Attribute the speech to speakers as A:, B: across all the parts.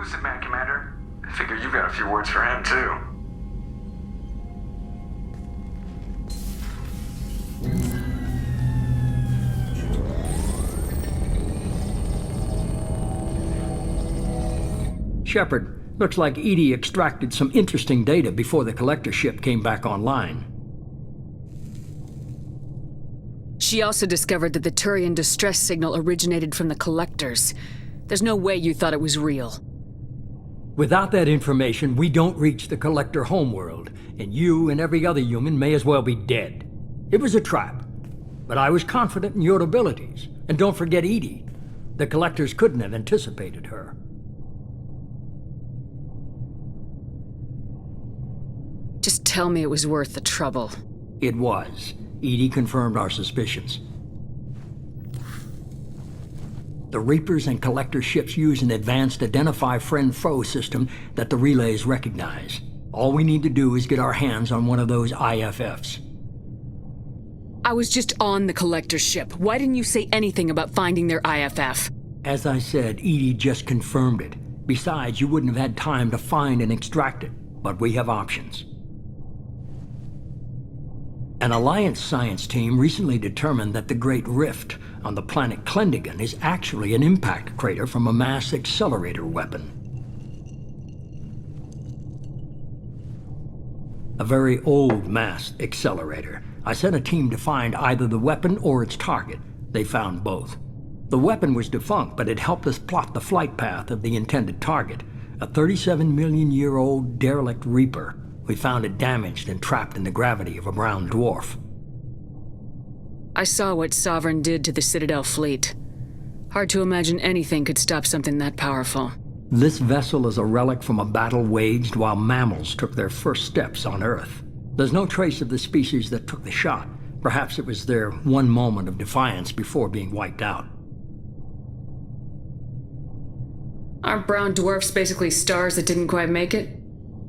A: Elusive Man, Commander. I figure you've got a few words for him, too.
B: Shepard, looks like EDI extracted some interesting data before the collector ship came back online.
C: She also discovered that the Turian distress signal originated from the collectors. There's no way you thought it was real.
B: Without that information, we don't reach the collector homeworld, and you and every other human may as well be dead. It was a trap, but I was confident in your abilities. And don't forget EDI. The collectors couldn't have anticipated her.
C: Just tell me it was worth the trouble.
B: It was. EDI confirmed our suspicions. The Reapers and Collector ships use an advanced Identify Friend-Foe system that the relays recognize. All we need to do is get our hands on one of those IFFs.
C: I was just on the Collector ship. Why didn't you say anything about finding their IFF?
B: As I said, EDI just confirmed it. Besides, you wouldn't have had time to find and extract it. But we have options. An Alliance science team recently determined that the Great Rift on the planet Klendagon is actually an impact crater from a mass accelerator weapon. A very old mass accelerator. I sent a team to find either the weapon or its target. They found both. The weapon was defunct, but it helped us plot the flight path of the intended target, a 37-million-year-old derelict Reaper. We found it damaged and trapped in the gravity of a brown dwarf.
C: I saw what Sovereign did to the Citadel fleet. Hard to imagine anything could stop something that powerful.
B: This vessel is a relic from a battle waged while mammals took their first steps on Earth. There's no trace of the species that took the shot. Perhaps it was their one moment of defiance before being wiped out.
C: Aren't brown dwarfs basically stars that didn't quite make it?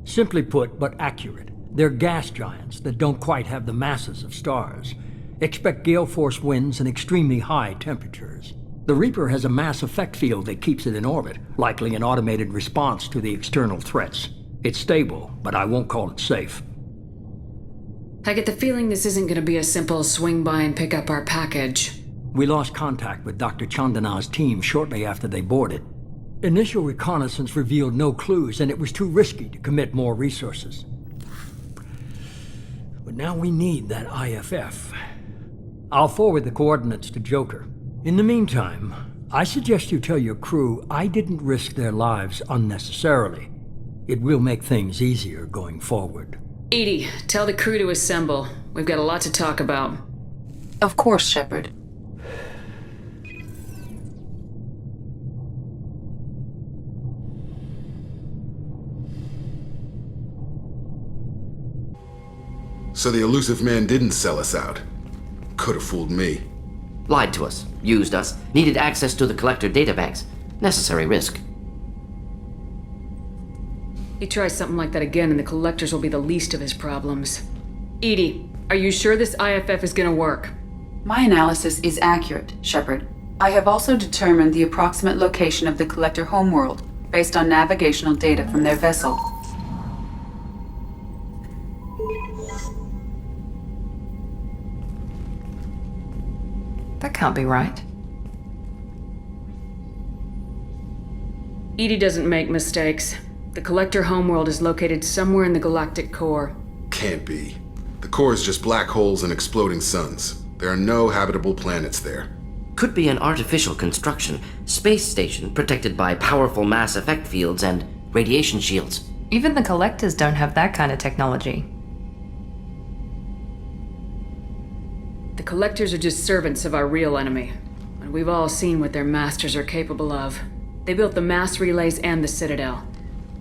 B: Simply put, but accurate. They're gas giants that don't quite have the masses of stars. Expect gale force winds and extremely high temperatures. The Reaper has a mass effect field that keeps it in orbit, likely an automated response to the external threats. It's stable, but I won't call it safe.
C: I get the feeling this isn't going to be a simple swing by and pick up our package.
B: We lost contact with Dr. Chandana's team shortly after they boarded. Initial reconnaissance revealed no clues, and it was too risky to commit more resources. But now we need that IFF. I'll forward the coordinates to Joker. In the meantime, I suggest you tell your crew I didn't risk their lives unnecessarily. It will make things easier going forward.
C: EDI, tell the crew to assemble. We've got a lot to talk about.
D: Of course, Shepard.
E: So the Elusive Man didn't sell us out. Could have fooled me.
F: Lied to us, used us, needed access to the Collector databanks. Necessary risk.
C: He tries something like that again and the Collectors will be the least of his problems. EDI, are you sure this IFF is gonna work?
D: My analysis is accurate, Shepard. I have also determined the approximate location of the Collector homeworld, based on navigational data from their vessel.
G: That can't be right.
C: EDI doesn't make mistakes. The Collector homeworld is located somewhere in the galactic core.
E: Can't be. The core is just black holes and exploding suns. There are no habitable planets there.
F: Could be an artificial construction, space station protected by powerful mass effect fields and radiation shields.
G: Even the Collectors don't have that kind of technology.
C: The Collectors are just servants of our real enemy, and we've all seen what their masters are capable of. They built the mass relays and the Citadel.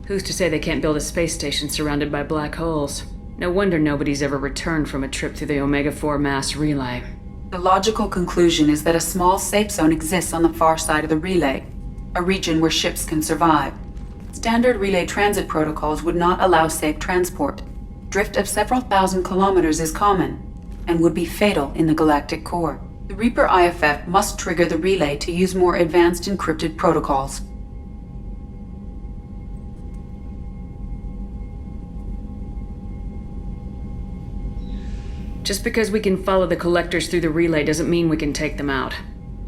C: Who's to say they can't build a space station surrounded by black holes? No wonder nobody's ever returned from a trip through the Omega-4 mass relay.
D: The logical conclusion is that a small safe zone exists on the far side of the relay, a region where ships can survive. Standard relay transit protocols would not allow safe transport. Drift of several thousand kilometers is common, and would be fatal in the galactic core. The Reaper IFF must trigger the relay to use more advanced encrypted protocols.
C: Just because we can follow the collectors through the relay doesn't mean we can take them out.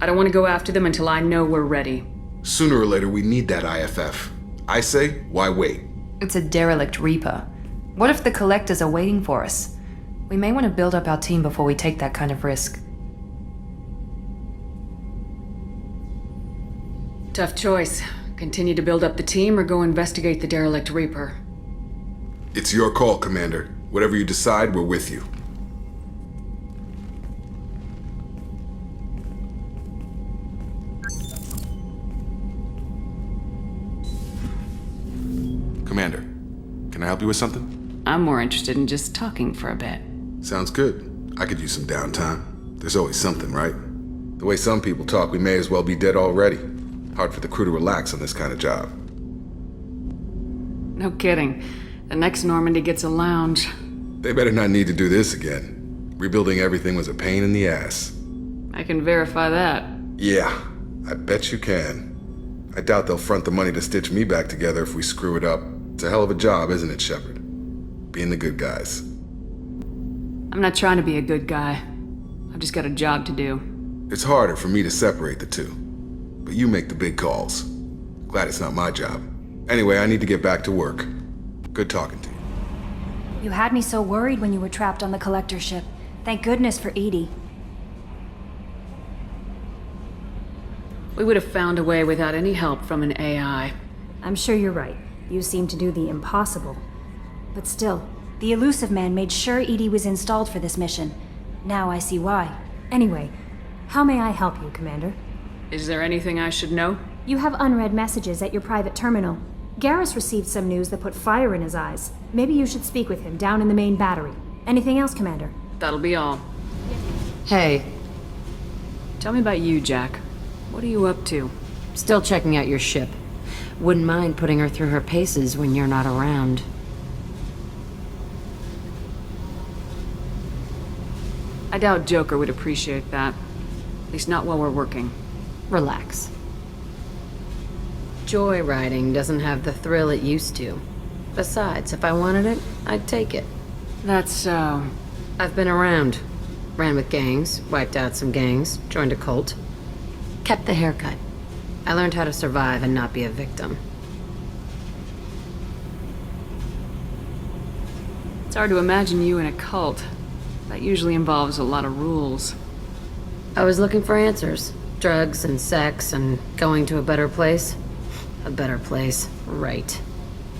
C: I don't want to go after them until I know we're ready.
E: Sooner or later, we need that IFF. I say, why wait?
G: It's a derelict Reaper. What if the collectors are waiting for us? We may want to build up our team before we take that kind of risk.
C: Tough choice. Continue to build up the team or go investigate the derelict Reaper.
E: It's your call, Commander. Whatever you decide, we're with you. Commander, can I help you with something?
C: I'm more interested in just talking for a bit.
E: Sounds good. I could use some downtime. There's always something, right? The way some people talk, we may as well be dead already. Hard for the crew to relax on this kind of job.
C: No kidding. The next Normandy gets a lounge.
E: They better not need to do this again. Rebuilding everything was a pain in the ass.
C: I can verify that.
E: Yeah, I bet you can. I doubt they'll front the money to stitch me back together if we screw it up. It's a hell of a job, isn't it, Shepard? Being the good guys.
C: I'm not trying to be a good guy. I've just got a job to do.
E: It's harder for me to separate the two. But you make the big calls. Glad it's not my job. Anyway, I need to get back to work. Good talking to you.
H: You had me so worried when you were trapped on the collector ship. Thank goodness for EDI.
C: We would have found a way without any help from an AI.
H: I'm sure you're right. You seem to do the impossible. But still, the Elusive Man made sure EDI was installed for this mission. Now I see why. Anyway, how may I help you, Commander?
C: Is there anything I should know?
H: You have unread messages at your private terminal. Garrus received some news that put fire in his eyes. Maybe you should speak with him down in the main battery. Anything else, Commander?
C: That'll be all.
I: Hey,
C: Tell me about you, Jack. What are you up to?
I: still checking out your ship. Wouldn't mind putting her through her paces when you're not around.
C: I doubt Joker would appreciate that. At least not while we're working.
I: Relax. Joyriding doesn't have the thrill it used to. Besides, if I wanted it, I'd take it.
C: That's so...
I: I've been around. Ran with gangs, wiped out some gangs, joined a cult. Kept the haircut. I learned how to survive and not be a victim.
C: It's hard to imagine you in a cult. That usually involves a lot of rules.
I: I was looking for answers. Drugs and sex and going to a better place. A better place, right.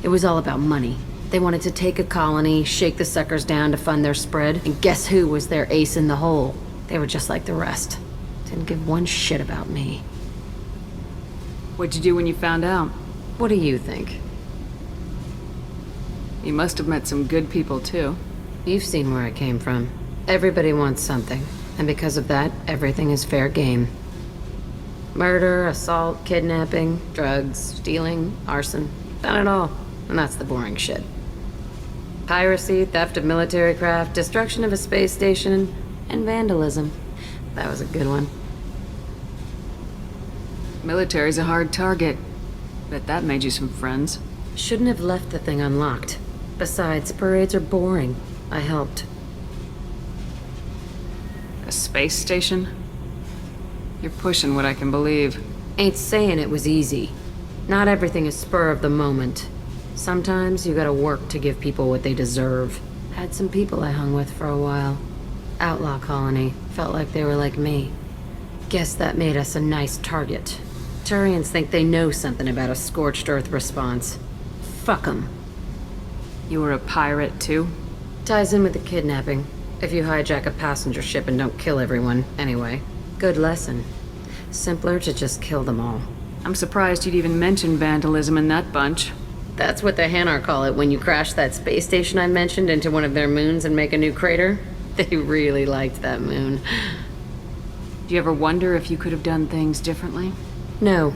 I: It was all about money. They wanted to take a colony, shake the suckers down to fund their spread, and guess who was their ace in the hole? They were just like the rest. Didn't give one shit about me.
C: What'd you do when you found out?
I: What do you think?
C: You must have met some good people, too.
I: You've seen where I came from. Everybody wants something, and because of that, everything is fair game. Murder, assault, kidnapping, drugs, stealing, arson. Done it all. And that's the boring shit. Piracy, theft of military craft, destruction of a space station, and vandalism. That was a good one.
C: Military's a hard target. Bet that made you some friends.
I: Shouldn't have left the thing unlocked. Besides, parades are boring. I helped.
C: A space station? You're pushing what I can believe.
I: Ain't saying it was easy. Not everything is spur of the moment. Sometimes you gotta work to give people what they deserve. Had some people I hung with for a while. Outlaw colony. Felt like they were like me. Guess that made us a nice target. Turians think they know something about a scorched earth response. Fuck 'em.
C: You were a pirate, too?
I: Ties in with the kidnapping. If you hijack a passenger ship and don't kill everyone, anyway. Good lesson. Simpler to just kill them all.
C: I'm surprised you'd even mention vandalism in that bunch.
I: That's what the Hanar call it when you crash that space station I mentioned into one of their moons and make a new crater. They really liked that moon.
C: Do you ever wonder if you could have done things differently?
I: No.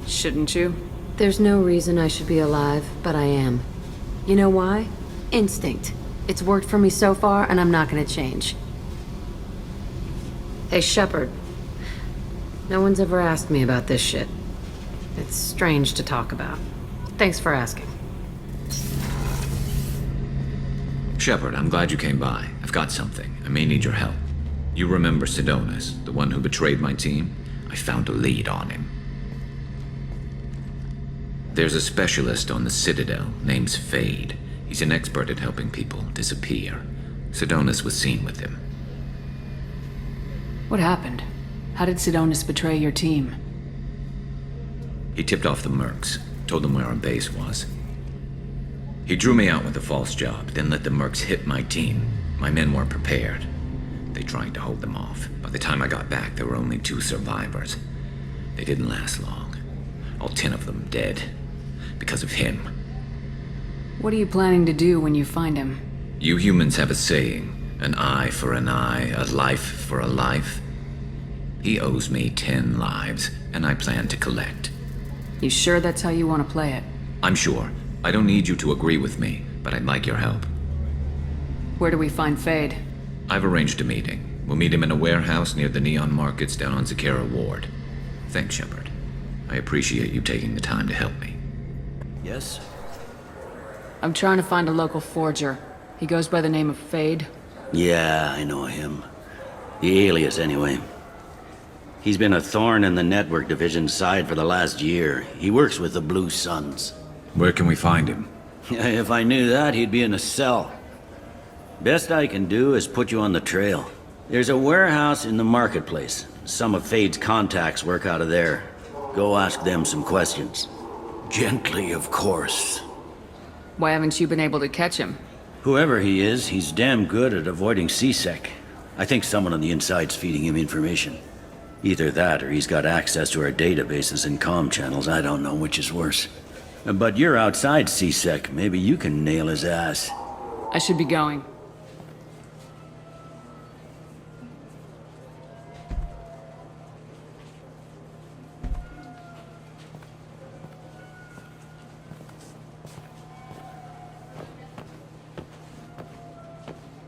C: Shouldn't you?
I: There's no reason I should be alive, but I am. You know why? Instinct. It's worked for me so far, and I'm not gonna change. Hey, Shepard. No one's ever asked me about this shit. It's strange to talk about. Thanks for asking.
J: Shepard, I'm glad you came by. I've got something. I may need your help. You remember Sidonis, the one who betrayed my team? I found a lead on him. There's a specialist on the Citadel, name's Fade. He's an expert at helping people disappear. Sidonis was seen with him.
C: What happened? How did Sidonis betray your team?
J: He tipped off the mercs, told them where our base was. He drew me out with a false job, then let the mercs hit my team. My men weren't prepared. They tried to hold them off. By the time I got back, there were only 2 survivors. They didn't last long. All 10 of them dead. Because of him.
C: What are you planning to do when you find him?
J: You humans have a saying, an eye for an eye, a life for a life. He owes me 10 lives, and I plan to collect.
C: You sure that's how you want to play it?
J: I'm sure. I don't need you to agree with me, but I'd like your help.
C: Where do we find Fade?
J: I've arranged a meeting. We'll meet him in a warehouse near the Neon Markets down on Zakera Ward. Thanks, Shepard. I appreciate you taking the time to help me.
B: Yes?
C: I'm trying to find a local forger. He goes by the name of Fade.
K: Yeah, I know him. The alias, anyway. He's been a thorn in the network division's side for the last year. He works with the Blue Suns.
J: Where can we find him?
K: If I knew that, he'd be in a cell. Best I can do is put you on the trail. There's a warehouse in the marketplace. Some of Fade's contacts work out of there. Go ask them some questions. Gently, of course.
C: Why haven't you been able to catch him?
K: Whoever he is, he's damn good at avoiding C-Sec. I think someone on the inside's feeding him information. Either that, or he's got access to our databases and comm channels. I don't know which is worse. But you're outside C-Sec. Maybe you can nail his ass.
C: I should be going.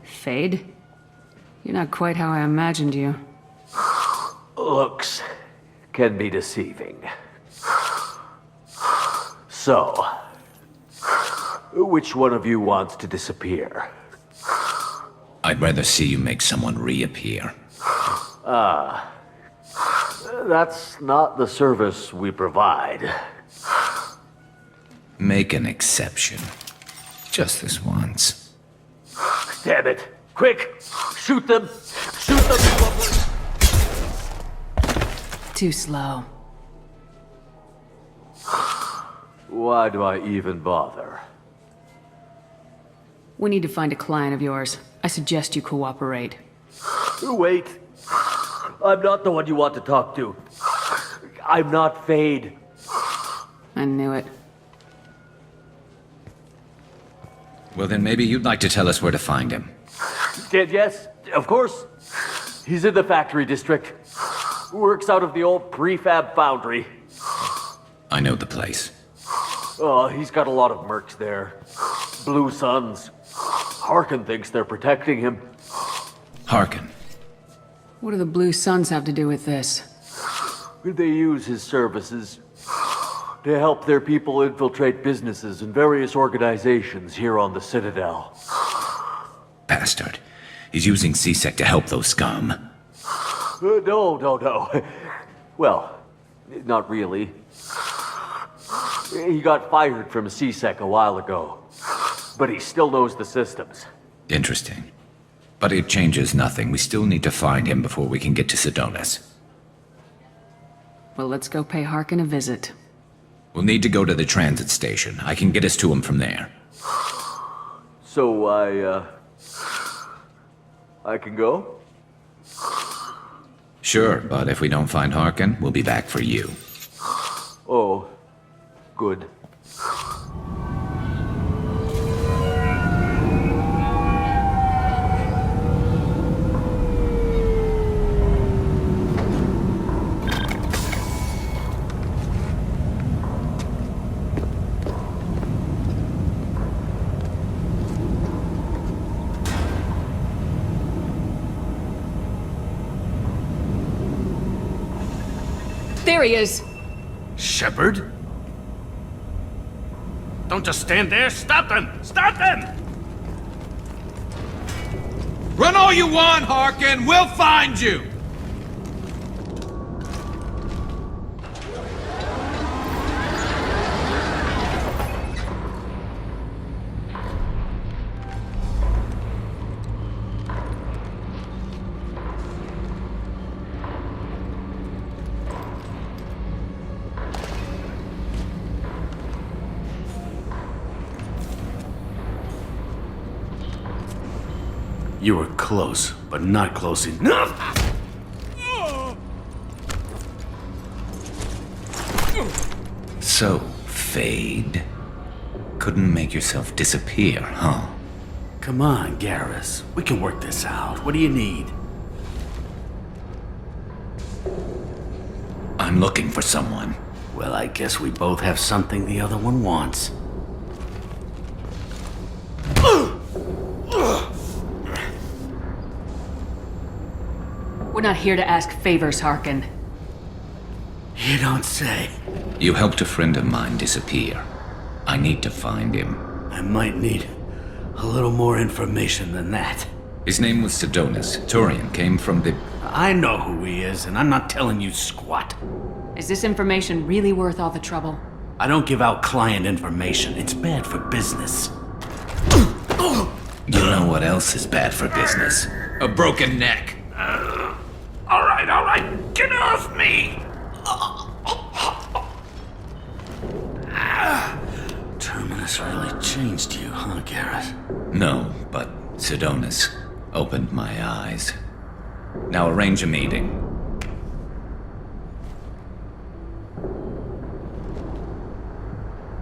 C: Fade? You're not quite how I imagined you.
L: Looks can be deceiving. So, which one of you wants to disappear?
J: I'd rather see you make someone reappear.
L: That's not the service we provide.
J: Make an exception. Just this once.
L: Damn it! Quick! Shoot them! Shoot them!
C: Too slow.
L: Why do I even bother?
C: We need to find a client of yours. I suggest you cooperate.
L: Wait. I'm not the one you want to talk to. I'm not Fade.
C: I knew it.
J: Well, then maybe you'd like to tell us where to find him.
L: Yes, of course. He's in the factory district. Works out of the old prefab foundry.
J: I know the place.
L: Oh, he's got a lot of mercs there. Blue Suns. Harkin thinks they're protecting him.
J: Harkin.
C: What do the Blue Suns have to do with this?
L: They use his services to help their people infiltrate businesses and various organizations here on the Citadel.
J: Bastard. He's using C-Sec to help those scum.
L: No. Well, not really. He got fired from C-Sec a while ago, but he still knows the systems.
J: Interesting. But it changes nothing. We still need to find him before we can get to Sidonis.
C: Well, let's go pay Harkin a visit.
J: We'll need to go to the transit station. I can get us to him from there.
L: So I can go?
J: Sure, but if we don't find Harkin, we'll be back for you.
L: Oh, good.
C: There he is!
B: Shepard? Don't just stand there! Stop them! Stop them!
M: Run all you want, Harkin! We'll find you!
N: You were close, but not close enough.
J: So, Fade. Couldn't make yourself disappear, huh?
N: Come on, Garrus. We can work this out. What do you need?
J: I'm looking for someone.
N: Well, I guess we both have something the other one wants.
C: We're not here to ask favors, Harkin.
N: You don't say.
J: You helped a friend of mine disappear. I need to find him.
N: I might need a little more information than that.
J: His name was Sidonus. Turian came from the...
N: I know who he is, and I'm not telling you squat.
C: Is this information really worth all the trouble?
N: I don't give out client information. It's bad for business.
J: You know what else is bad for business?
M: A broken neck.
N: All right, get off me! Terminus really changed you, huh, Garrus?
J: No, but Sidonus opened my eyes. Now arrange a meeting.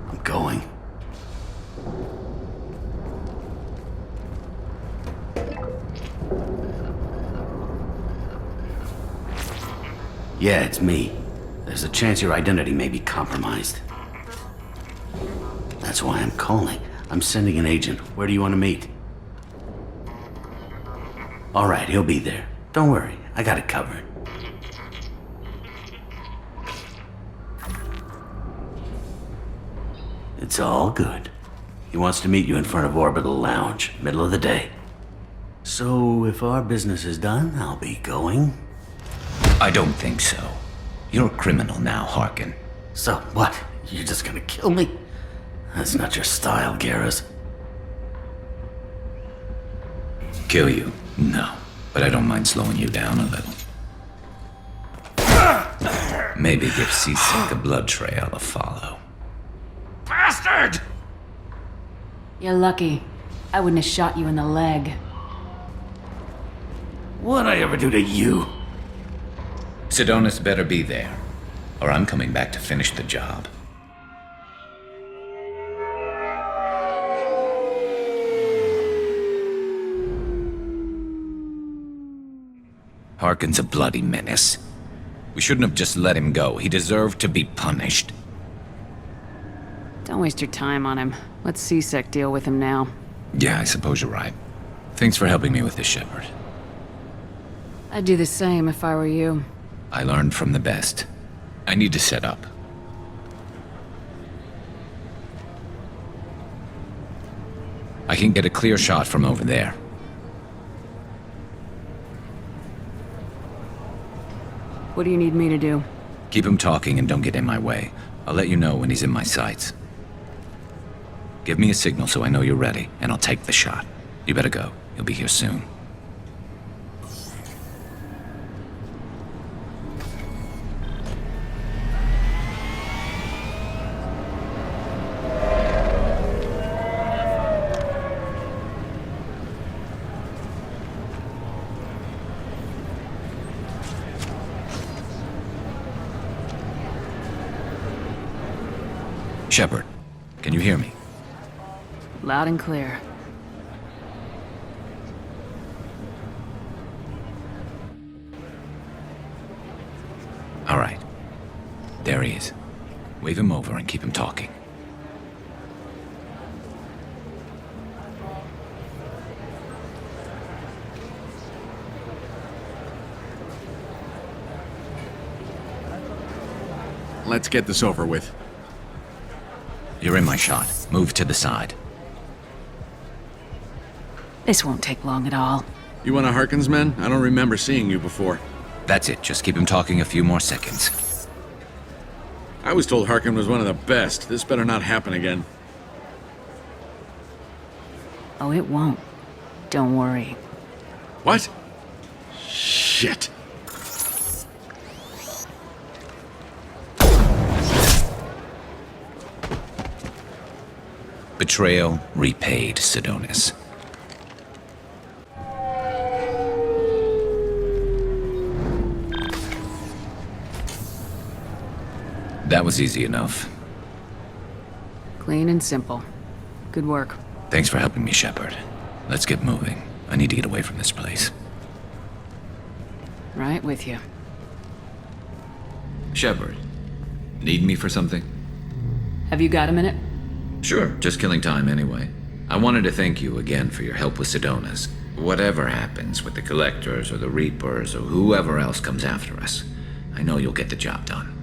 N: I'm going. Yeah, it's me. There's a chance your identity may be compromised. That's why I'm calling. I'm sending an agent. Where do you want to meet? All right, he'll be there. Don't worry, I got it covered. It's all good. He wants to meet you in front of Orbital Lounge, middle of the day. So, if our business is done, I'll be going.
J: I don't think so. You're a criminal now, Harkin.
N: So, what? You're just gonna kill me? That's not your style, Garrus.
J: Kill you? No. But I don't mind slowing you down a little. Maybe give C-Sec a blood trail to follow.
M: Bastard!
C: You're lucky. I wouldn't have shot you in the leg.
N: What'd I ever do to you?
J: Sidonus better be there, or I'm coming back to finish the job. Harkin's a bloody menace. We shouldn't have just let him go. He deserved to be punished.
C: Don't waste your time on him. Let C-Sec deal with him now.
J: Yeah, I suppose you're right. Thanks for helping me with this, Shepard.
C: I'd do the same if I were you.
J: I learned from the best. I need to set up. I can get a clear shot from over there.
C: What do you need me to do?
J: Keep him talking and don't get in my way. I'll let you know when he's in my sights. Give me a signal so I know you're ready, and I'll take the shot. You better go. He'll be here soon. Shepard, can you hear me?
C: Loud and clear.
J: All right. There he is. Wave him over and keep him talking.
O: Let's get this over with.
J: You're in my shot. Move to the side.
C: This won't take long at all.
O: You one of Harkin's men? I don't remember seeing you before.
J: That's it. Just keep him talking a few more seconds.
O: I was told Harkin was one of the best. This better not happen again.
C: Oh, it won't. Don't worry.
O: What? Shit.
J: Betrayal repaid, Sidonis. That was easy enough.
C: Clean and simple. Good work.
J: Thanks for helping me, Shepard. Let's get moving. I need to get away from this place.
C: Right with you.
J: Shepard, need me for something?
C: Have you got a minute?
J: Sure, just killing time anyway. I wanted to thank you again for your help with Sidonis. Whatever happens with the Collectors or the Reapers or whoever else comes after us, I know you'll get the job done.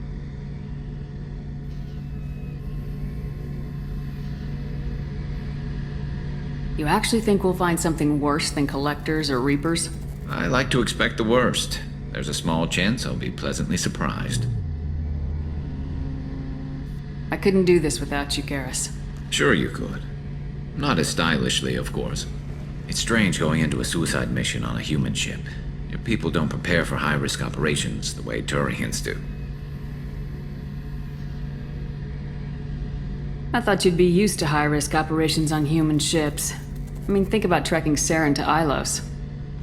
C: You actually think we'll find something worse than Collectors or Reapers?
J: I like to expect the worst. There's a small chance I'll be pleasantly surprised.
C: I couldn't do this without you, Garrus.
J: Sure you could. Not as stylishly, of course. It's strange going into a suicide mission on a human ship. Your people don't prepare for high-risk operations the way Turians do.
C: I thought you'd be used to high-risk operations on human ships. I mean, think about trekking Saren to Ilos.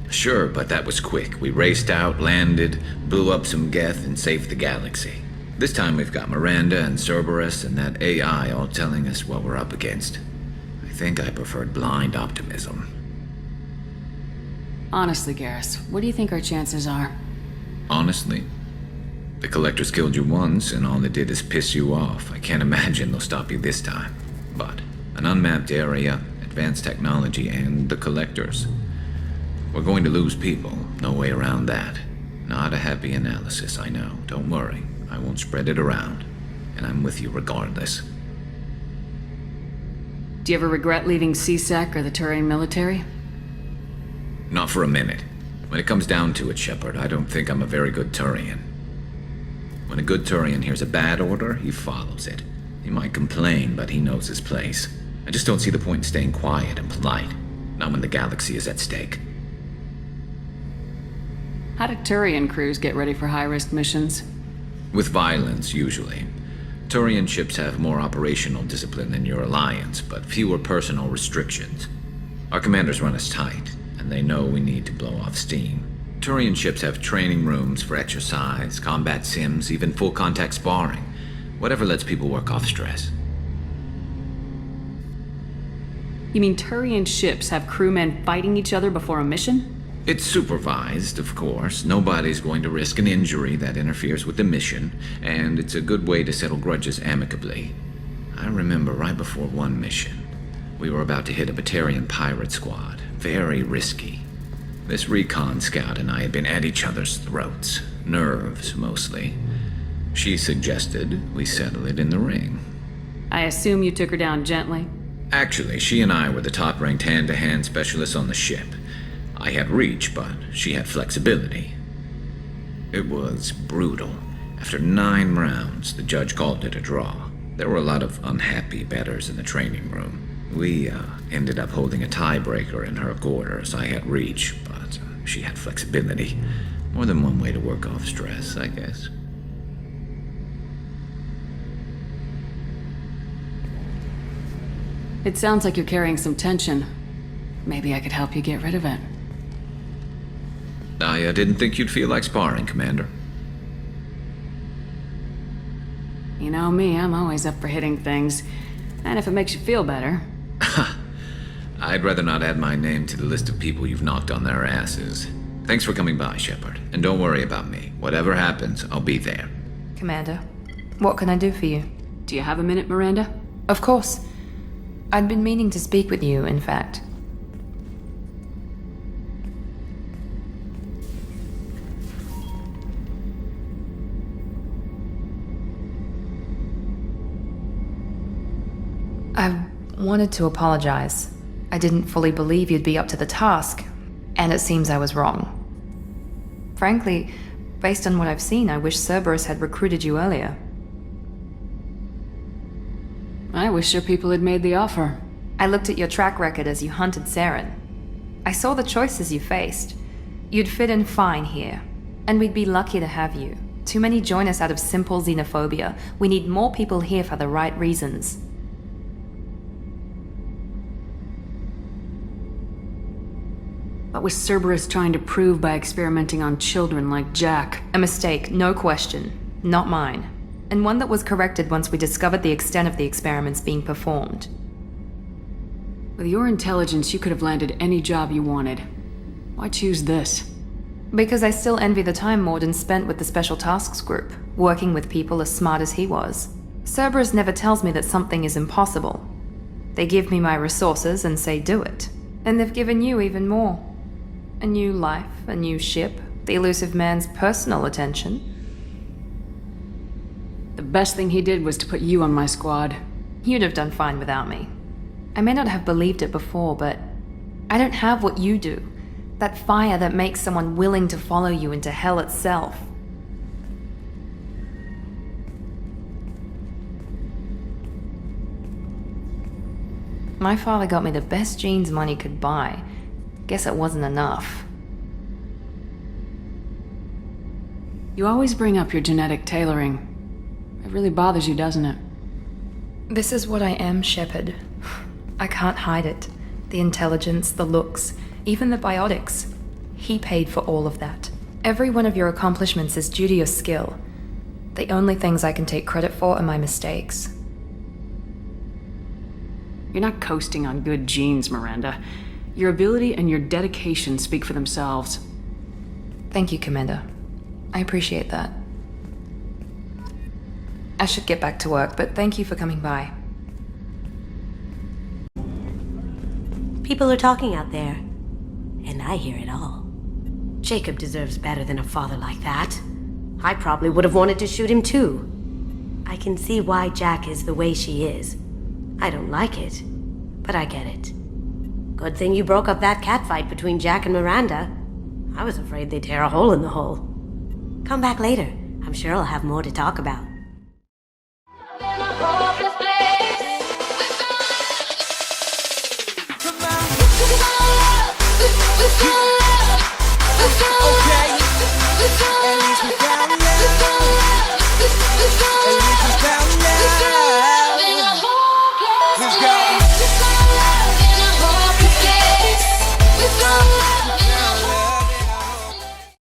J: Sure, but that was quick. We raced out, landed, blew up some Geth, and saved the galaxy. This time we've got Miranda and Cerberus and that AI all telling us what we're up against. I think I preferred blind optimism.
C: Honestly, Garrus, what do you think our chances are?
J: Honestly, the Collectors killed you once, and all they did is piss you off. I can't imagine they'll stop you this time. But an unmapped area, advanced technology, and the Collectors. We're going to lose people. No way around that. Not a happy analysis, I know. Don't worry. I won't spread it around. And I'm with you regardless.
C: Do you ever regret leaving CSEC or the Turian military?
J: Not for a minute. When it comes down to it, Shepard, I don't think I'm a very good Turian. When a good Turian hears a bad order, he follows it. He might complain, but he knows his place. I just don't see the point in staying quiet and polite. Not when the galaxy is at stake.
C: How do Turian crews get ready for high-risk missions?
J: With violence, usually. Turian ships have more operational discipline than your alliance, but fewer personal restrictions. Our commanders run us tight, and they know we need to blow off steam. Turian ships have training rooms for exercise, combat sims, even full-contact sparring. Whatever lets people work off stress.
C: You mean Turian ships have crewmen fighting each other before a mission?
J: It's supervised, of course. Nobody's going to risk an injury that interferes with the mission, and it's a good way to settle grudges amicably. I remember right before one mission, we were about to hit a Batarian pirate squad. Very risky. This recon scout and I had been at each other's throats. Nerves, mostly. She suggested we settle it in the ring.
C: I assume you took her down gently?
J: Actually, she and I were the top-ranked hand-to-hand specialists on the ship. I had reach, but she had flexibility. It was brutal. After 9 rounds, the judge called it a draw. There were a lot of unhappy bettors in the training room. We ended up holding a tiebreaker in her quarters. I had reach, but she had flexibility. More than one way to work off stress, I guess.
C: It sounds like you're carrying some tension. Maybe I could help you get rid of it.
J: I didn't think you'd feel like sparring, Commander.
C: You know me, I'm always up for hitting things. And if it makes you feel better.
J: I'd rather not add my name to the list of people you've knocked on their asses. Thanks for coming by, Shepard. And don't worry about me. Whatever happens, I'll be there.
G: Commander, what can I do for you?
C: Do you have a minute, Miranda?
G: Of course. I'd been meaning to speak with you, in fact. I wanted to apologize. I didn't fully believe you'd be up to the task. And it seems I was wrong. Frankly, based on what I've seen, I wish Cerberus had recruited you earlier.
C: I wish your people had made the offer.
G: I looked at your track record as you hunted Saren. I saw the choices you faced. You'd fit in fine here, and we'd be lucky to have you. Too many join us out of simple xenophobia. We need more people here for the right reasons.
C: What was Cerberus trying to prove by experimenting on children like Jack?
G: A mistake, no question. Not mine. And one that was corrected once we discovered the extent of the experiments being performed.
C: With your intelligence, you could have landed any job you wanted. Why choose this?
G: Because I still envy the time Morden spent with the Special Tasks Group, working with people as smart as he was. Cerberus never tells me that something is impossible. They give me my resources and say do it. And they've given you even more. A new life, a new ship, the elusive man's personal attention.
C: The best thing he did was to put you on my squad.
G: You'd have done fine without me. I may not have believed it before, but I don't have what you do. That fire that makes someone willing to follow you into hell itself. My father got me the best jeans money could buy. Guess it wasn't enough.
C: You always bring up your genetic tailoring. It really bothers you, doesn't it?
G: This is what I am, Shepard. I can't hide it. The intelligence, the looks, even the biotics. He paid for all of that. Every one of your accomplishments is due to your skill. The only things I can take credit for are my mistakes.
C: You're not coasting on good genes, Miranda. Your ability and your dedication speak for themselves.
G: Thank you, Commander. I appreciate that. I should get back to work, but thank you for coming by.
P: People are talking out there, and I hear it all. Jacob deserves better than a father like that. I probably would have wanted to shoot him too. I can see why Jack is the way she is. I don't like it, but I get it. Good thing you broke up that catfight between Jack and Miranda. I was afraid they'd tear a hole in the hull. Come back later. I'm sure I'll have more to talk about.